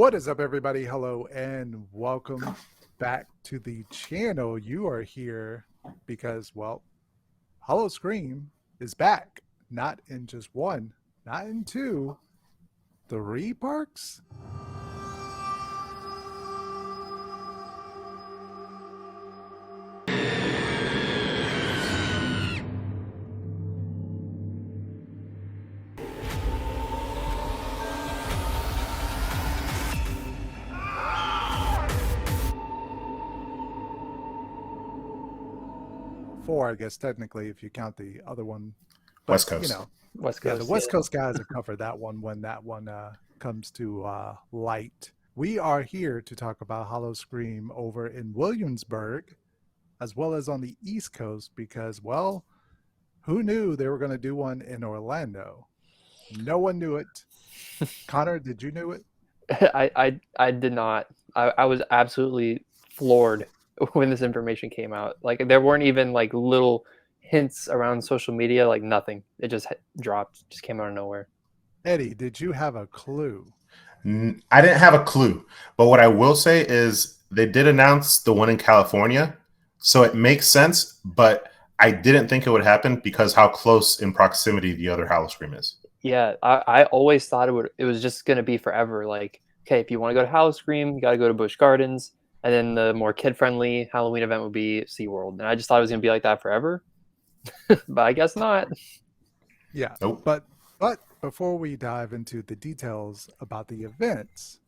What is up, everybody? Hello and welcome back to the channel. You are here because, well, Howl O Scream is back. Not in just one, not in two, 3 parks. Four, I guess, technically, if you count the other one. But, West Coast. You know, West Coast. the West Coast guys will cover that one when that one comes to light. We are here to talk about Howl O Scream over in Williamsburg, as well as on the East Coast, because, well, who knew they were going to do one in Orlando? No one knew it. Connor, did you know it? I did not. I was absolutely floored when this information came out. Like, there weren't even like little hints around social media, like nothing. It just dropped, just came out of nowhere. Eddie, did you have a clue? I didn't have a clue, but what I will say is they did announce the one in California, so it makes sense, but I didn't think it would happen because how close in proximity the other Howl O Scream is. Yeah, I always thought it was just going to be forever. Like, okay, if you want to go to Howl O Scream, you got to go to Busch Gardens. And then the more kid-friendly Halloween event would be SeaWorld. And I just thought it was going to be like that forever. But I guess not. Yeah. Nope. But before we dive into the details about the events,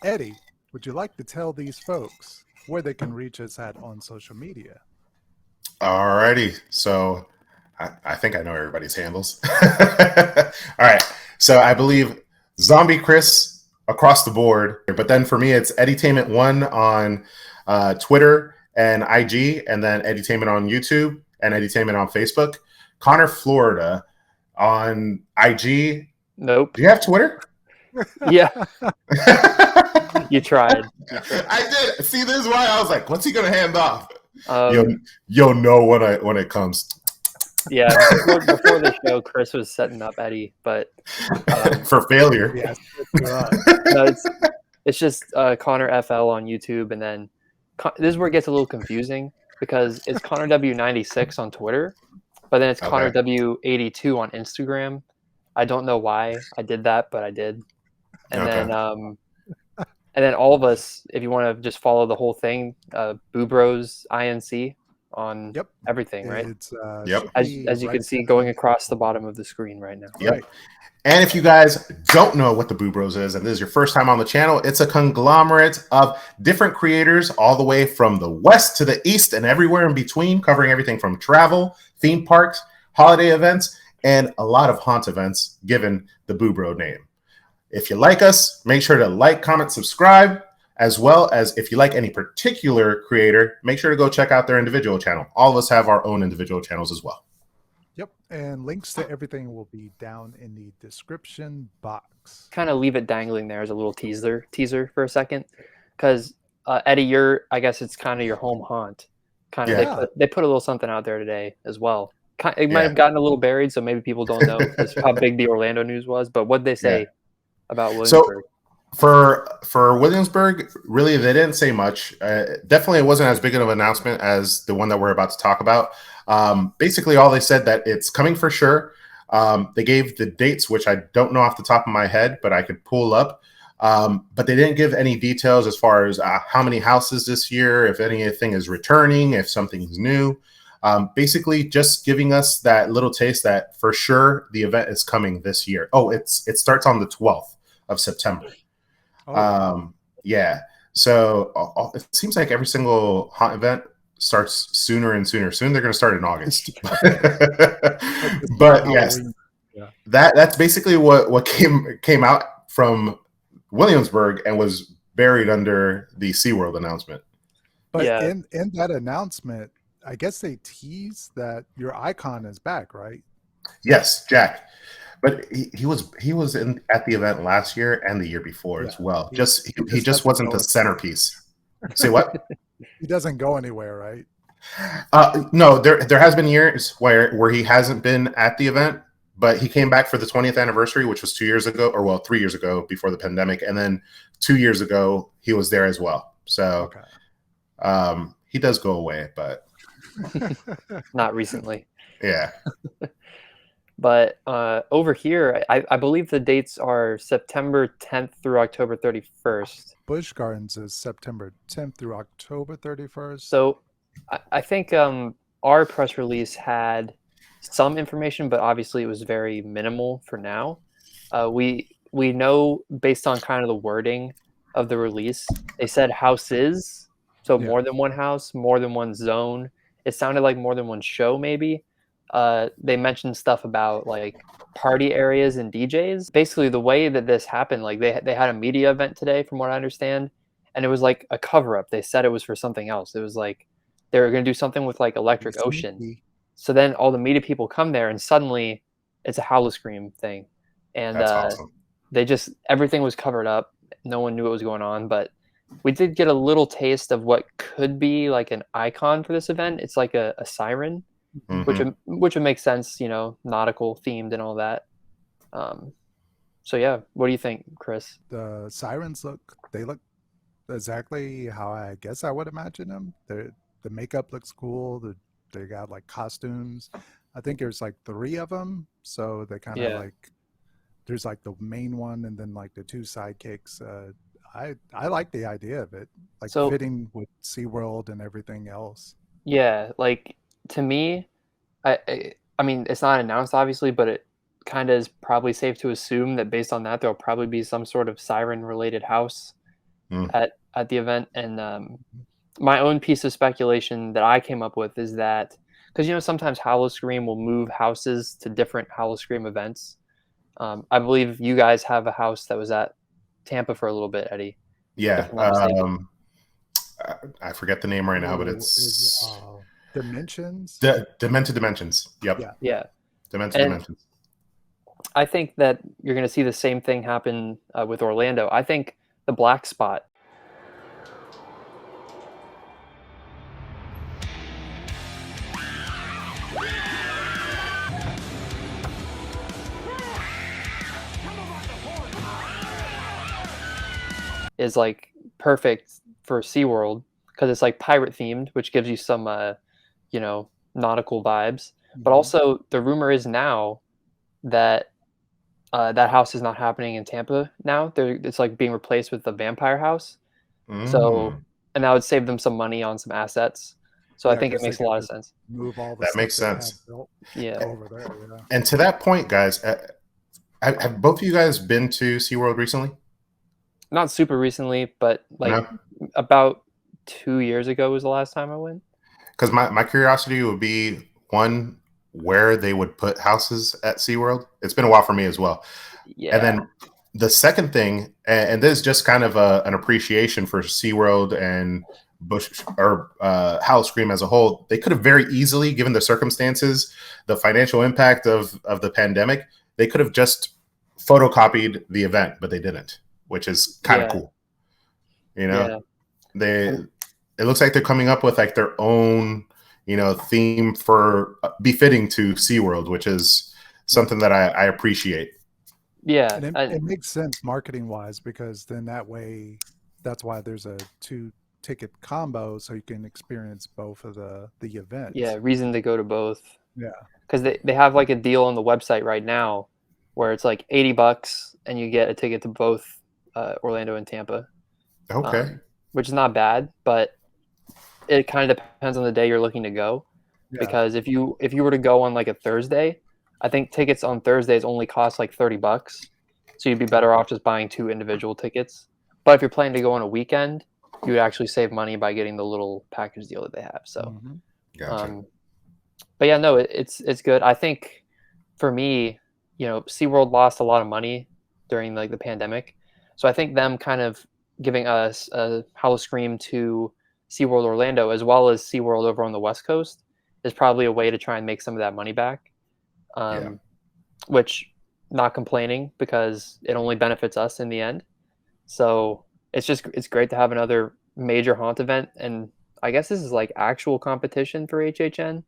Eddie, would you like to tell these folks where they can reach us at on social media? Alrighty. So I think I know everybody's handles. All right. So I believe ZombieChris across the board, but then for me it's Eddytainment1 on Twitter and IG, and then Eddytainment on YouTube and Eddytainment on Facebook. Connor Florida on IG. Nope. Do you have Twitter? Yeah. You tried. I did. See, this is why I was like, what's he gonna hand off? You'll know when it comes. Yeah, before the show, Chris was setting up Eddie, but for failure. Yes. No, it's just ConnerFL on YouTube, and then this is where it gets a little confusing because it's Connor W96 on Twitter, but then it's Okay. Connor W82 on Instagram. I don't know why I did that, but I did. And then all of us, if you want to just follow the whole thing, Boo Bros INC on everything, right? It's, Yep. As you can see going across the bottom of the screen right now. Yep. Right. And if you guys don't know what the Boo Bros is, and this is your first time on the channel, it's a conglomerate of different creators all the way from the west to the east and everywhere in between, covering everything from travel, theme parks, holiday events, and a lot of haunt events given the Boo Bro name. If you like us, make sure to like, comment, subscribe, as well as if you like any particular creator, make sure to go check out their individual channel. All of us have our own individual channels as well. Yep, and links to everything will be down in the description box. Kind of leave it dangling there as a little teaser for a second, because Eddie, I guess it's kind of your home haunt. Kind of, they put a little something out there today as well. It might have gotten a little buried, so maybe people don't know how big the Orlando news was. But what did they say about Williamsburg? So for Williamsburg, really, they didn't say much. Definitely, it wasn't as big of an announcement as the one that we're about to talk about. Basically, all they said that it's coming for sure. They gave the dates, which I don't know off the top of my head, but I could pull up. But they didn't give any details as far as how many houses this year, if anything is returning, if something's new. Basically, just giving us that little taste that for sure the event is coming this year. Oh, it starts on the 12th of September. Yeah. So it seems like every single haunt event starts sooner and sooner. Soon they're going to start in August. But yes, that's basically what came out from Williamsburg and was buried under the SeaWorld announcement. But in that announcement, I guess they tease that your icon is back, right? Yes, Jack. But he was at the event last year and the year before as well. He just wasn't the centerpiece. Say what? He doesn't go anywhere, right? No, there has been years where he hasn't been at the event, but he came back for the 20th anniversary, which was 2 years ago, or well, 3 years ago before the pandemic, and then 2 years ago he was there as well. So he does go away, but not recently. Yeah. But over here, I believe the dates are September 10th through October 31st. Busch Gardens is September 10th through October 31st. So I think our press release had some information, but obviously it was very minimal for now. We know based on kind of the wording of the release, they said houses, so more than one house, more than one zone. It sounded like more than one show, maybe. They mentioned stuff about like party areas and DJs. Basically, the way that this happened, like they had a media event today, from what I understand, and it was like a cover up. They said it was for something else. It was like they were going to do something with like Electric Ocean. So then all the media people come there, and suddenly it's a Howl O Scream thing, and that's awesome. They just everything was covered up. No one knew what was going on, but we did get a little taste of what could be like an icon for this event. It's like a siren. Mm-hmm. Which would make sense, you know, nautical themed and all that. So yeah, what do you think, Chris? The sirens look exactly how I guess I would imagine them. The makeup looks cool. They got like costumes. I think there's like 3 of them, so they kind of like there's like the main one and then like the 2 sidekicks. I like the idea of it, like fitting with SeaWorld and everything else. Yeah, like. To me, I mean, it's not announced, obviously, but it kind of is probably safe to assume that based on that, there'll probably be some sort of siren-related house at the event. And my own piece of speculation that I came up with is that, because, you know, sometimes Howl O Scream will move houses to different Howl O Scream events. I believe you guys have a house that was at Tampa for a little bit, Eddie. Yeah. I forget the name right now, but it's... Dimensions? Demented Dimensions. Yep. Yeah. Demented Dimensions. I think that you're going to see the same thing happen with Orlando. I think the Black Spot. Is like perfect for SeaWorld because it's like pirate themed, which gives you some you know, nautical vibes, but also the rumor is now that that house is not happening in Tampa now. It's like being replaced with the vampire house. So, and that would save them some money on some assets. So I think it makes a lot of sense. Move all the that makes sense. Over there. Yeah. And to that point, guys, have both of you guys been to SeaWorld recently? Not super recently, but like about 2 years ago was the last time I went. Because my curiosity would be, one, where they would put houses at SeaWorld. It's been a while for me as well. Yeah. And then the second thing, and this is just kind of an appreciation for SeaWorld and Busch or Howl O Scream as a whole. They could have very easily, given the circumstances, the financial impact of the pandemic, they could have just photocopied the event, but they didn't, which is kind of cool. You know, it looks like they're coming up with like their own, you know, theme for befitting to SeaWorld, which is something that I appreciate. Yeah. And it makes sense marketing wise, because then that way, that's why there's a 2-ticket combo, so you can experience both of the events. Yeah. Reason to go to both. Yeah. Because they have like a deal on the website right now where it's like $80 and you get a ticket to both Orlando and Tampa. Okay. Which is not bad, but it kind of depends on the day you're looking to go. Because if you were to go on like a Thursday, I think tickets on Thursdays only cost like $30. So you'd be better off just buying 2 individual tickets. But if you're planning to go on a weekend, you would actually save money by getting the little package deal that they have. So, Gotcha. But yeah, no, it's good. I think for me, you know, SeaWorld lost a lot of money during like the pandemic. So I think them kind of giving us a Howl O Scream to SeaWorld Orlando as well as SeaWorld over on the West Coast is probably a way to try and make some of that money back. Which, not complaining, because it only benefits us in the end. So it's great to have another major haunt event, and I guess this is like actual competition for HHN.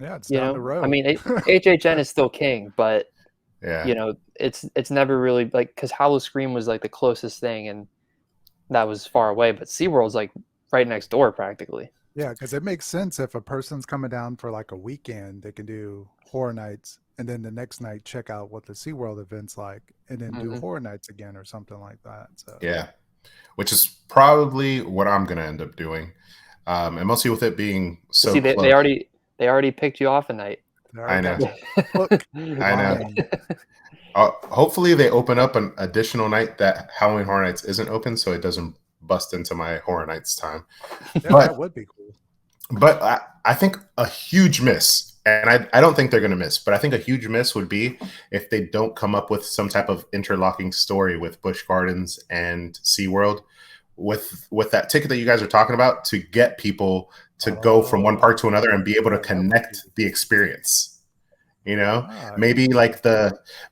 Yeah, it's down the road. I mean, HHN is still king, but Yeah. You know, it's never really like, because Howl O Scream was like the closest thing, and that was far away. But SeaWorld's like right next door practically. Yeah, because it makes sense if a person's coming down for like a weekend, they can do Horror Nights, and then the next night check out what the SeaWorld event's like, and then do Mhm. Horror Nights again or something like that. So Yeah. Which is probably what I'm going to end up doing. And mostly with it being so See, close. they already picked you off a night. they I already know. got you hook, I know. line. Hopefully they open up an additional night that Halloween Horror Nights isn't open, so it doesn't bust into my Horror Nights time. Yeah, But that would be cool. But I think a huge miss, and I don't think they're going to miss, but I think a huge miss would be if they don't come up with some type of interlocking story with Busch Gardens and SeaWorld with that ticket that you guys are talking about to get people to go from one park to another and be able to connect the experience. You know, maybe like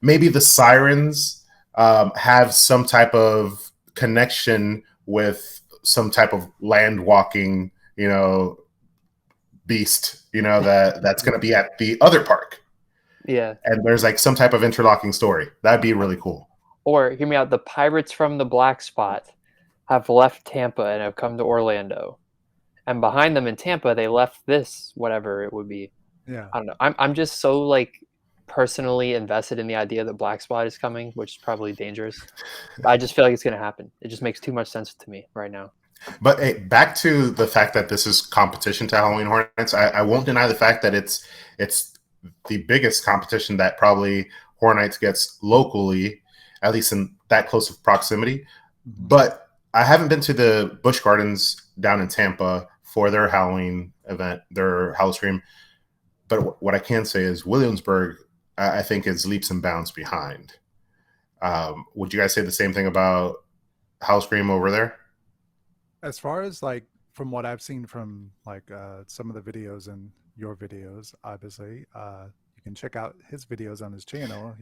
maybe the sirens have some type of connection with some type of land walking, you know, beast, you know, that's going to be at the other park. Yeah. And there's like some type of interlocking story. That'd be really cool. Or hear me out, the Pirates from the Black Spot have left Tampa and have come to Orlando. And behind them in Tampa, they left this, whatever it would be. Yeah. I don't know. I'm just so like personally invested in the idea that Black Spot is coming, which is probably dangerous. I just feel like it's going to happen. It just makes too much sense to me right now. But hey, back to the fact that this is competition to Halloween Horror Nights. I won't deny the fact that it's the biggest competition that probably Horror Nights gets locally, at least in that close of proximity. But I haven't been to the Busch Gardens down in Tampa for their Halloween event, their Howl O Scream. But what I can say is Williamsburg, I think, is leaps and bounds behind. Would you guys say the same thing about Howl O Scream over there? As far as like from what I've seen from like some of the videos and your videos, obviously, you can check out his videos on his channel.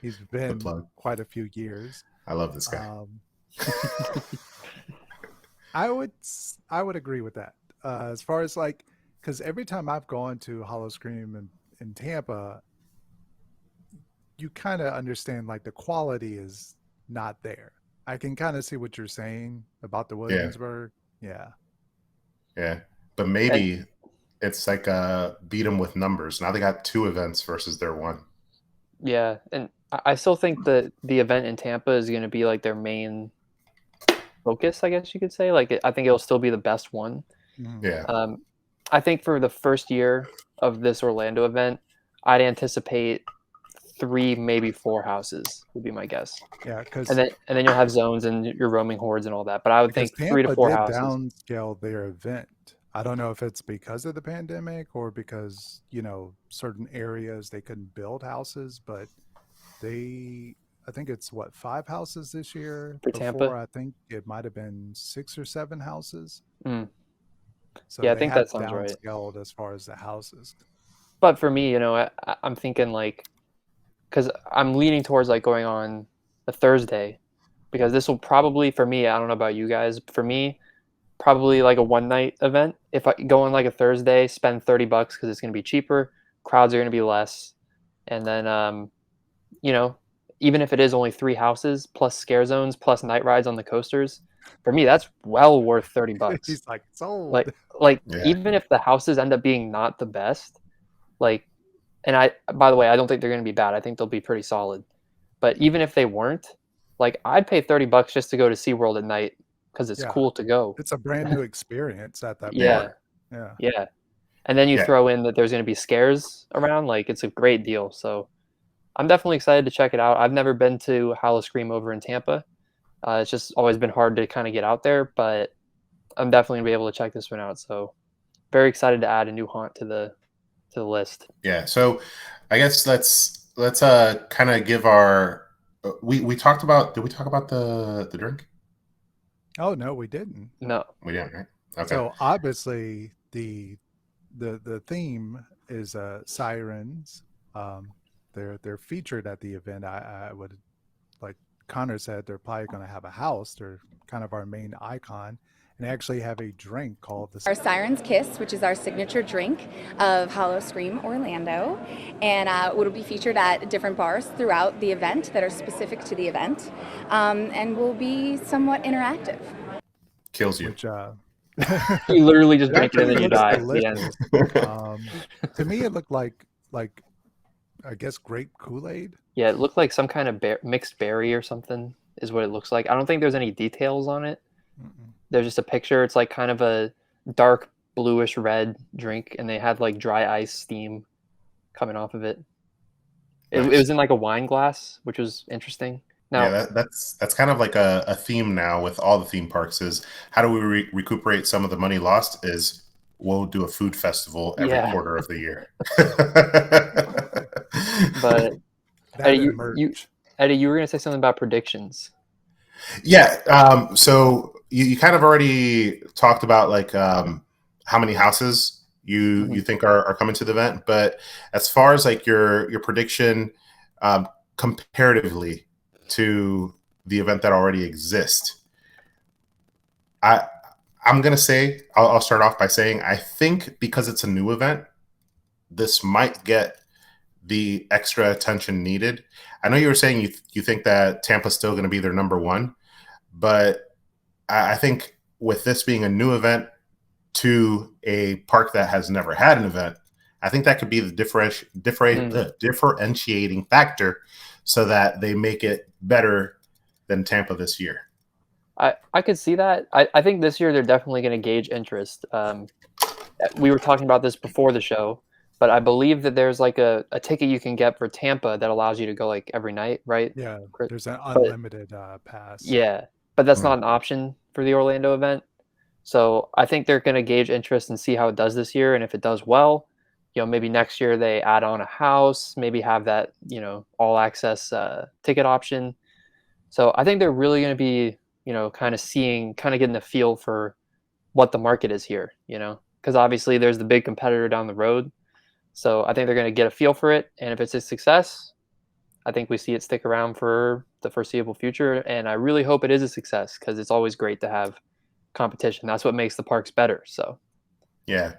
He's been quite a few years. I love this guy. I would agree with that. As far as like, because every time I've gone to Howl O Scream in Tampa, you kind of understand like the quality is not there. I can kind of see what you're saying about the Williamsburg. Yeah. But maybe it's like beat them with numbers. Now they got 2 events versus their 1. Yeah, and I still think that the event in Tampa is going to be like their main focus, I guess you could say. Like, I think it'll still be the best one. Yeah. I think for the first year of this Orlando event, I'd anticipate 3, maybe 4 houses would be my guess. Yeah, because and then you'll have zones and your roaming hordes and all that. But I would think 3 to 4 houses. Downscale their event. I don't know if it's because of the pandemic or because, you know, certain areas they couldn't build houses, but I think it's 5 houses this year. For Tampa? I think it might have been 6 or 7 houses. So yeah, I think that sounds right. Downscaled as far as the houses. But for me, you know, I'm thinking like, because I'm leaning towards like going on a Thursday, because this will probably, for me, I don't know about you guys, for me, probably like a one-night event. If I go on like a Thursday, spend $30 because it's going to be cheaper, crowds are going to be less, and then you know, even if it is only 3 houses plus scare zones plus night rides on the coasters, for me that's well worth $30. He's like, sold. Like even if the houses end up being not the best, like, and by the way, I don't think they're going to be bad. I think they'll be pretty solid. But even if they weren't, like, I'd pay $30 just to go to SeaWorld at night because it's cool to go. It's a brand new experience at that point. Yeah. And then you throw in that there's going to be scares around. Like, it's a great deal. So I'm definitely excited to check it out. I've never been to Howl O Scream over in Tampa. It's just always been hard to kind of get out there, but I'm definitely going to be able to check this one out. So very excited to add a new haunt to the list. Yeah. So I guess let's kind of give our we talked about, did we talk about the drink? Oh no, we didn't. No. We didn't, right? Okay. So obviously the theme is sirens. They're featured at the event. I would, like Connor said, they're probably going to have a house. They're kind of our main icon. and they actually have a drink called the Our Siren's Kiss, which is our signature drink of Howl O Scream Orlando, and it'll be featured at different bars throughout the event that are specific to the event, and will be somewhat interactive. Kills you. which You literally just drink it and actually then you looks die at the end. delicious. To me, it looked like I guess grape Kool-Aid. Yeah, it looked like some kind of mixed berry or something is what it looks like. I don't think there's any details on it. Mm-mm. There's just a picture. It's like kind of a dark bluish red drink, and they had like dry ice steam coming off of it. It was in like a wine glass, which was interesting. Now, Yeah, that's kind of like a theme now with all the theme parks is how do we recuperate some of the money lost is we'll do a food festival every quarter of the year. But That Eddie, and merch. Eddie, you were going to say something about predictions. Yeah. So you kind of already talked about like how many houses you think are coming to the event, but as far as like your prediction comparatively to the event that already exists, I'm gonna say I'll start off by saying I think because it's a new event, this might get the extra attention needed. I know you were saying you think that Tampa's still going to be their number one, but I think with this being a new event to a park that has never had an event, I think that could be the differentiating factor so that they make it better than Tampa this year. I could see that. I think this year they're definitely going to gauge interest. We were talking about this before the show, but I believe that there's like a ticket you can get for Tampa that allows you to go like every night, right? Yeah, there's an unlimited pass. Yeah, but that's not an option for the Orlando event. So I think they're going to gauge interest and see how it does this year. And if it does well, maybe next year they add on a house, maybe have that, all access ticket option. So I think they're really going to be, kind of getting a feel for what the market is here, because obviously there's the big competitor down the road. So I think they're going to get a feel for it. And if it's a success, I think we see it stick around for the foreseeable future. And I really hope it is a success because it's always great to have competition. That's what makes the parks better. So, yeah,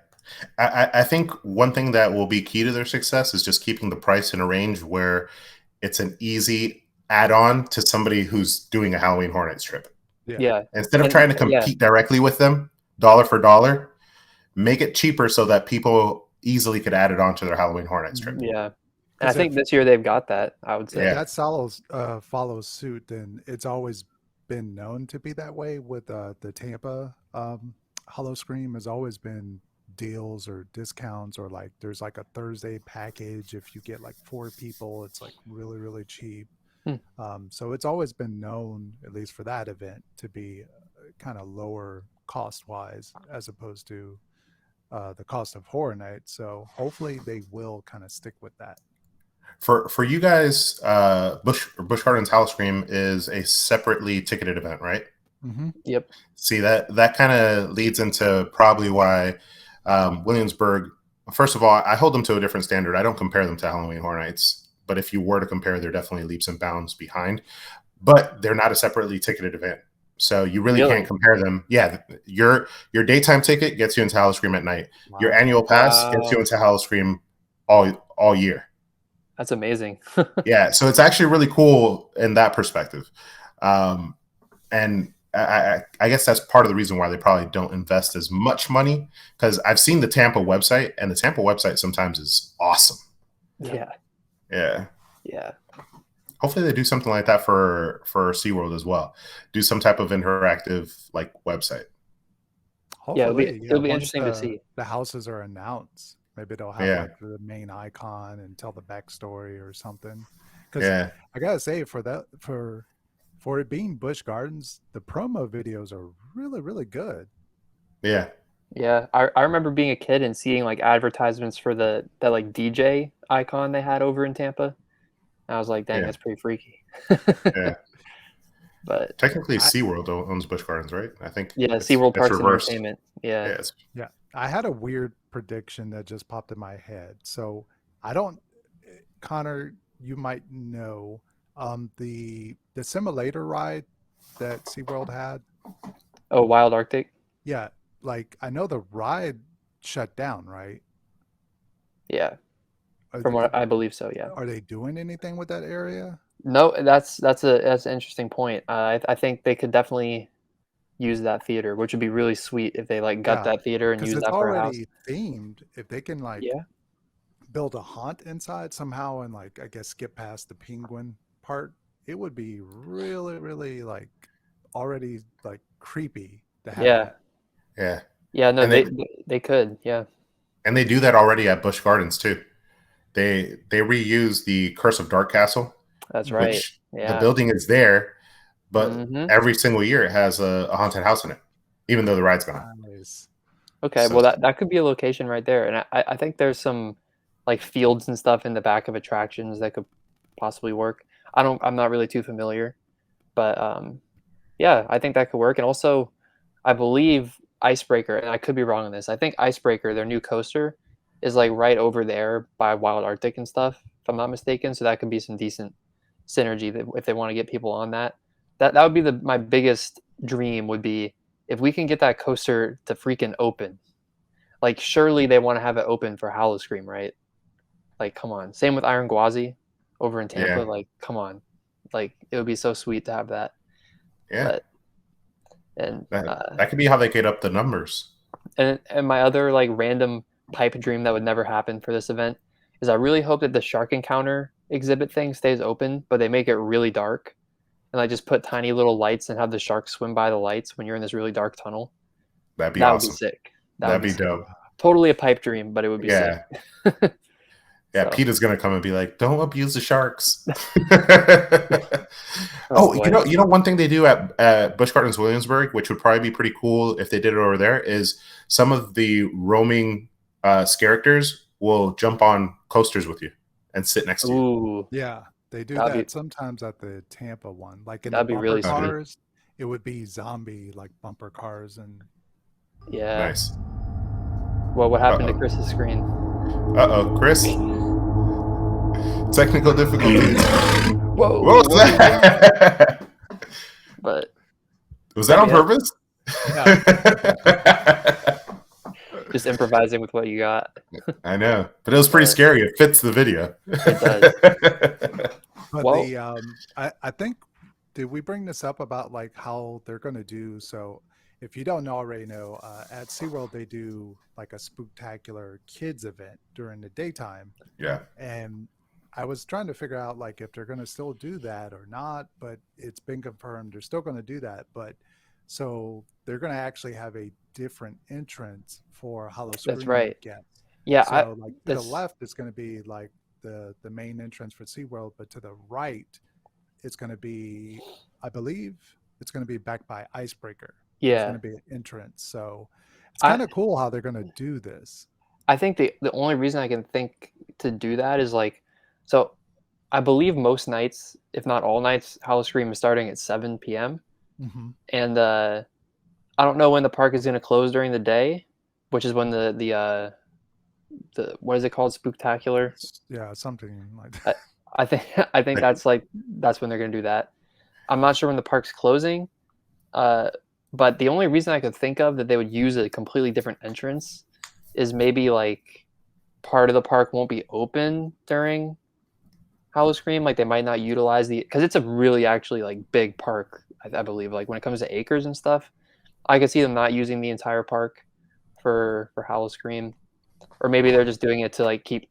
I think one thing that will be key to their success is just keeping the price in a range where it's an easy add-on to somebody who's doing a Halloween Horror Nights trip. Yeah. Instead of trying to compete directly with them, dollar for dollar, make it cheaper so that people easily could add it on to their Halloween Horror Nights trip. Yeah. And I think this year they've got that, I would say. Yeah, that follows suit, and it's always been known to be that way with the Tampa Howl O Scream has always been deals or discounts, or like there's like a Thursday package. If you get like 4 people, it's like really, really cheap. So it's always been known, at least for that event, to be kind of lower cost wise as opposed to the cost of Horror Nights. So hopefully they will kind of stick with that. For you guys, Busch Gardens Howl O Scream is a separately ticketed event, right? Mm-hmm. Yep. See, that kind of leads into probably why Williamsburg. First of all, I hold them to a different standard. I don't compare them to Halloween Horror Nights. But if you were to compare, they're definitely leaps and bounds behind. But they're not a separately ticketed event, so you really can't compare them. Yeah, your daytime ticket gets you into Howl O Scream at night. Wow. Your annual pass gets you into Howl O Scream all year. That's amazing. Yeah, so it's actually really cool in that perspective. And I guess that's part of the reason why they probably don't invest as much money, because I've seen the Tampa website, and the Tampa website sometimes is awesome. Yeah. Hopefully they do something like that for SeaWorld as well. Do some type of interactive like website. Hopefully, it'll be interesting to see. The houses are announced. Maybe they'll have like the main icon and tell the backstory or something. Because I gotta say, for it being Busch Gardens, the promo videos are really, really good. Yeah. Yeah, I remember being a kid and seeing like advertisements for that like DJ icon they had over in Tampa. And I was like, dang, that's pretty freaky. Yeah. But technically SeaWorld owns Busch Gardens, right? I think. Yeah, SeaWorld Parks and Entertainment. Yeah. Yeah. I had a weird prediction that just popped in my head. So Connor, you might know the simulator ride that SeaWorld had. Oh, Wild Arctic? Yeah, like I know the ride shut down, right? Yeah, Are from they, what I believe so. Yeah. are they doing anything with that area? No, that's an interesting point. I think they could definitely use that theater, which would be really sweet if they like gut Yeah, that theater and because use it's that for a house. already themed. If they can like Yeah. build a haunt inside somehow and like I guess skip past the penguin part, it would be really, really like already like creepy to have Yeah. that. Yeah, Yeah. No, and they could. Yeah. they do that already at Busch Gardens too. They reuse the Curse of Dark Castle, That's right. which the Yeah. building is there, but Mhm. every single year it has a haunted house in it, even though the ride's gone. Nice. Okay. So Well, that could be a location right there, and I think there's some like fields and stuff in the back of attractions that could possibly work. I'm not really too familiar, but yeah, I think that could work. And also, I believe Icebreaker, and I could be wrong on this. I think Icebreaker, their new coaster, is like right over there by Wild Arctic and stuff, if I'm not mistaken. So that could be some decent synergy that if they want to get people on that. That would be my biggest dream would be if we can get that coaster to freaking open. Like surely they want to have it open for Howl O Scream, right? Like come on. Same with Iron Gwazi over in Tampa. yeah, Like come on. Like it would be so sweet to have that. yeah, But and that could be how they get up the numbers. and my other like random pipe dream that would never happen for this event is I really hope that the shark encounter exhibit thing stays open, but they make it really dark and I just put tiny little lights and have the sharks swim by the lights when you're in this really dark tunnel. That'd be That would be awesome. sick. That That'd would be sick. dope. Totally a pipe dream, but it would be Yeah. sick. Yeah, So, PETA's gonna come and be like, "Don't abuse the sharks." boy. you know, one thing they do at Busch Gardens Williamsburg, which would probably be pretty cool if they did it over there, is some of the roaming characters will jump on coasters with you and sit next to you. Ooh, Yeah, they do That'd that be- sometimes at the Tampa one. Like in the That'd be bumper really sweet. cars, it would be zombie like bumper cars and yeah. Nice. Well, what happened to Uh-oh. Chris's screen? Chris. Technical difficulties. Whoa. What was that? But Was that on Yeah. purpose? just improvising with what you got. I know, but it was pretty scary. It fits the video. It does. but Well- the I think did we bring this up about like how they're going to do so if you don't already know at SeaWorld they do like a spooktacular kids event during the daytime Yeah. and I was trying to figure out like if they're going to still do that or not, but it's been confirmed they're still going to do that. But so they're going to actually have a different entrance for Howl O Scream right. guests. Yeah, So like to the that's- left is going to be like the main entrance for SeaWorld, but to the right it's going to be, I believe it's going to be back by Icebreaker. It's yeah. going to be an entrance. So it's I- kind of cool how they're going to do this. I think the only reason I can think to do that is like, so I believe most nights, if not all nights, Howl O Scream is starting at 7 p.m. Mm-hmm. And I don't know when the park is going to close during the day, which is when the what is it called, Spooktacular? Yeah, something like that. I think that's when they're going to do that. I'm not sure when the park's closing, but the only reason I could think of that they would use a completely different entrance is maybe like part of the park won't be open during Howl O Scream. Like they might not utilize because it's a really actually like big park. I believe like when it comes to acres and stuff, I could see them not using the entire park for Howl O Scream, or maybe they're just doing it to like keep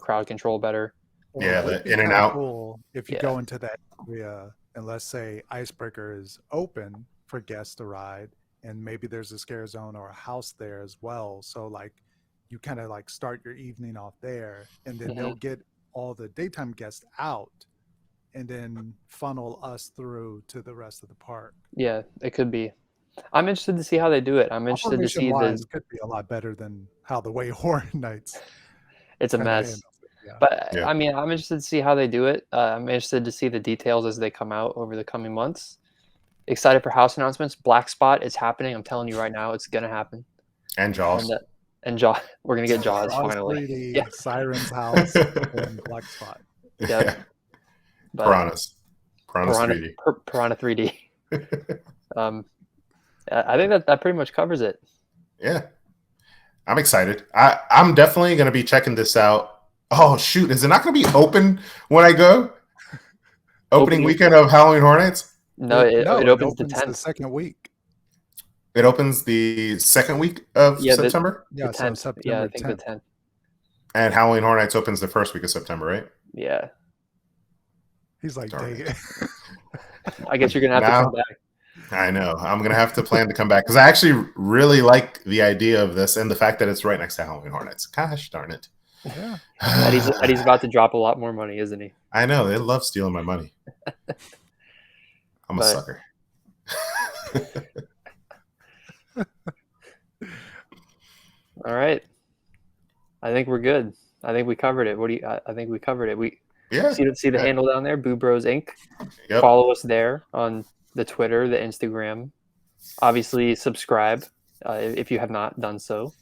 crowd control better. Yeah, It would the be in and kinda out. cool if you Yeah. go into that area and let's say Icebreaker is open for guests to ride, and maybe there's a scare zone or a house there as well. So like you kind of like start your evening off there, and then they'll get all the daytime guests out, and then funnel us through to the rest of the park. Yeah, it could be. I'm interested to see how they do it. I'm interested to see Operation-wise could be a lot better than how the Way Horror Nights. it's a kinda mess. handles it, yeah. But Yeah. I mean, I'm interested to see how they do it. I'm interested to see the details as they come out over the coming months. Excited for house announcements. Black Spot is happening. I'm telling you right now, it's gonna happen. And Jaws. And Jaws, we're gonna get Jaws Jaws finally. 3D, Yeah. Siren's House, and Black Spot. Yeah. But Piranhas. Piranhas Piranha, 3D. Piranha 3D. I think that pretty much covers it. Yeah. I'm excited. I'm definitely going to be checking this out. Oh, shoot. Is it not going to be open when I go? Opening weekend of Halloween Horror Nights? No, it opens the 10th. The second week. It opens the second week of September? Yeah, the 10th. So September Yeah, I think 10th. the 10th. And Halloween Horror Nights opens the first week of September, right? Yeah. He's like, Darn dang it. it. I guess you're going to have to come back. I know. I'm going to have to plan to come back because I actually really like the idea of this and the fact that it's right next to Halloween Horror Nights. Gosh darn it. Yeah. Eddie's about to drop a lot more money, isn't he? I know. They love stealing my money. I'm a sucker. All right. I think we're good. I think we covered it. I think we covered it. We see the handle down there, Boo Bros Inc. Yep. Follow us there on the Twitter, the Instagram. Obviously, subscribe if you have not done so.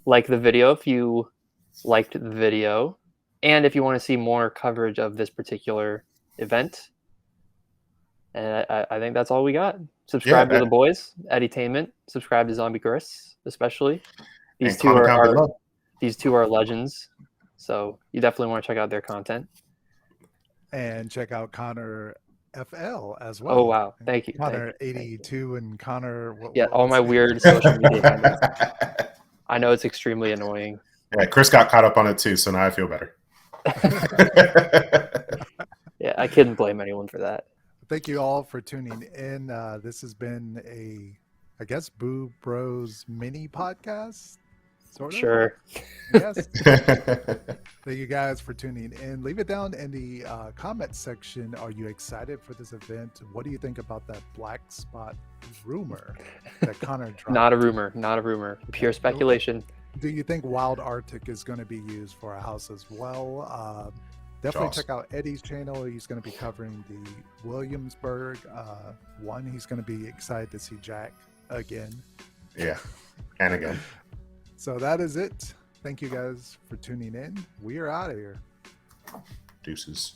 Like the video if you liked the video, and if you want to see more coverage of this particular event. And I think that's all we got. Subscribe to the boys, Eddytainment. Subscribe to ZombieChris, especially. These two are legends, so you definitely want to check out their content. And check out ConnerFL as well. Oh wow, thank you, Connor82 and Connor. All my weird social media handles. I know it's extremely annoying. Yeah, Chris got caught up on it too, so now I feel better. Yeah, I couldn't blame anyone for that. Thank you all for tuning in. This has been I guess, Boo Bros mini podcast. Sort of. Sure. Yes. Thank you guys for tuning in. Leave it down in the comment section. Are you excited for this event? What do you think about that black spot rumor that Connor dropped? Not a rumor. Pure speculation. Do you think Wild Arctic is going to be used for a house as well? Definitely check out Eddie's channel. He's going to be covering the Williamsburg one. He's going to be excited to see Jack again. Yeah, and again. So that is it. Thank you guys for tuning in. We are out of here. Deuces.